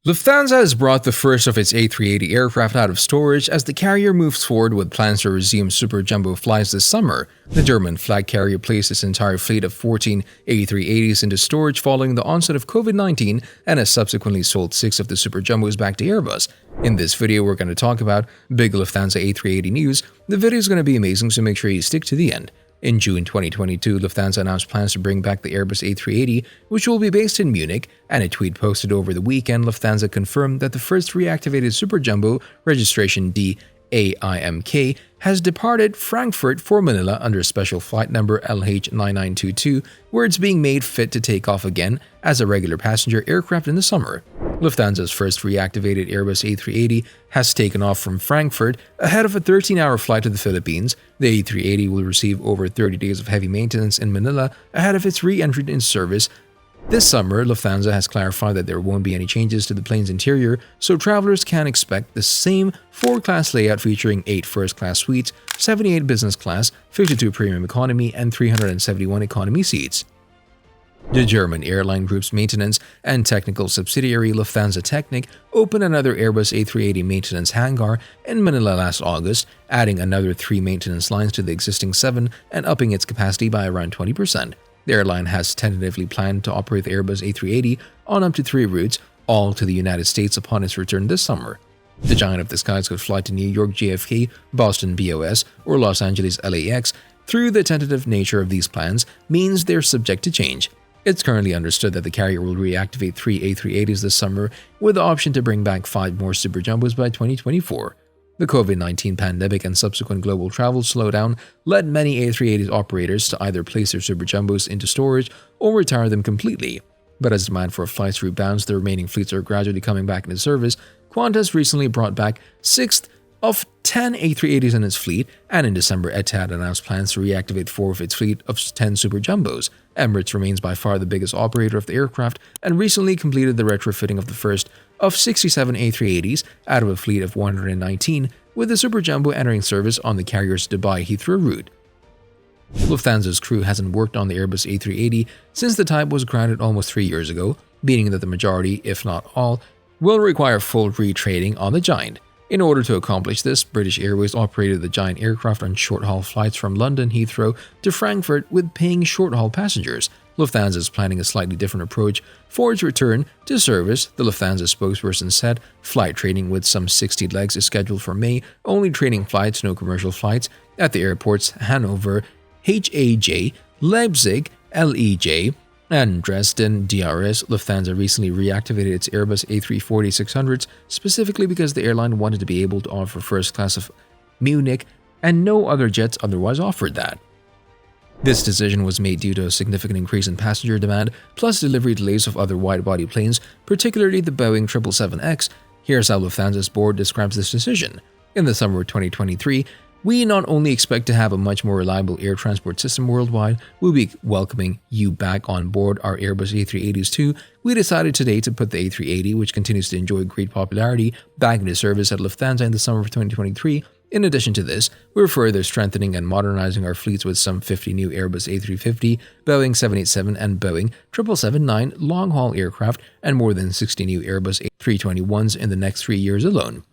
Lufthansa has brought the first of its A380 aircraft out of storage as the carrier moves forward with plans to resume superjumbo flights this summer. The German flag carrier placed its entire fleet of 14 A380s into storage following the onset of COVID-19 and has subsequently sold 6 of the superjumbos back to Airbus. In this video, we're going to talk about big Lufthansa A380 news. The video is going to be amazing, so make sure you stick to the end. In June 2022, Lufthansa announced plans to bring back the Airbus A380, which will be based in Munich, and a tweet posted over the weekend, Lufthansa confirmed that the first reactivated superjumbo, registration DAIMK, has departed Frankfurt for Manila under special flight number LH9922, where it's being made fit to take off again as a regular passenger aircraft in the summer. Lufthansa's first reactivated Airbus A380 has taken off from Frankfurt ahead of a 13-hour flight to the Philippines. The A380 will receive over 30 days of heavy maintenance in Manila ahead of its re-entry in service. This summer, Lufthansa has clarified that there won't be any changes to the plane's interior, so travelers can expect the same 4-class layout featuring 8 first-class suites, 78 business class, 52 premium economy, and 371 economy seats. The German airline group's maintenance and technical subsidiary Lufthansa Technik opened another Airbus A380 maintenance hangar in Manila last August, adding another 3 maintenance lines to the existing 7 and upping its capacity by around 20%. The airline has tentatively planned to operate the Airbus A380 on up to 3 routes, all to the United States upon its return this summer. The giant of the skies could fly to New York JFK, Boston BOS, or Los Angeles LAX. Through the tentative nature of these plans means they're subject to change. It's currently understood that the carrier will reactivate 3 A380s this summer, with the option to bring back 5 more superjumbos by 2024. The COVID-19 pandemic and subsequent global travel slowdown led many A380 operators to either place their superjumbos into storage or retire them completely. But as demand for flights rebounds, the remaining fleets are gradually coming back into service. Qantas recently brought back 6 of 10 A380s in its fleet, and in December, Etihad announced plans to reactivate 4 of its fleet of 10 superjumbos. Emirates remains by far the biggest operator of the aircraft and recently completed the retrofitting of the first of 67 A380s out of a fleet of 119, with the superjumbo entering service on the carrier's Dubai Heathrow route. Lufthansa's crew hasn't worked on the Airbus A380 since the type was grounded almost 3 years ago, meaning that the majority, if not all, will require full retraining on the giant. In order to accomplish this, British Airways operated the giant aircraft on short-haul flights from London Heathrow to Frankfurt with paying short-haul passengers. Lufthansa is planning a slightly different approach for its return to service. The Lufthansa spokesperson said flight training with some 60 legs is scheduled for May, only training flights, no commercial flights, at the airports Hanover, HAJ, Leipzig, LEJ, and Dresden DRS. Lufthansa recently reactivated its Airbus A340-600s specifically because the airline wanted to be able to offer first class of Munich, and no other jets otherwise offered that. This decision was made due to a significant increase in passenger demand, plus delivery delays of other wide-body planes, particularly the Boeing 777X. Here's how Lufthansa's board describes this decision. In the summer of 2023, we not only expect to have a much more reliable air transport system worldwide, we'll be welcoming you back on board our Airbus A380s too. We decided today to put the A380, which continues to enjoy great popularity, back into service at Lufthansa in the summer of 2023. In addition to this, we're further strengthening and modernizing our fleets with some 50 new Airbus A350, Boeing 787 and Boeing 777-9 long-haul aircraft, and more than 60 new Airbus A321s in the next 3 years alone.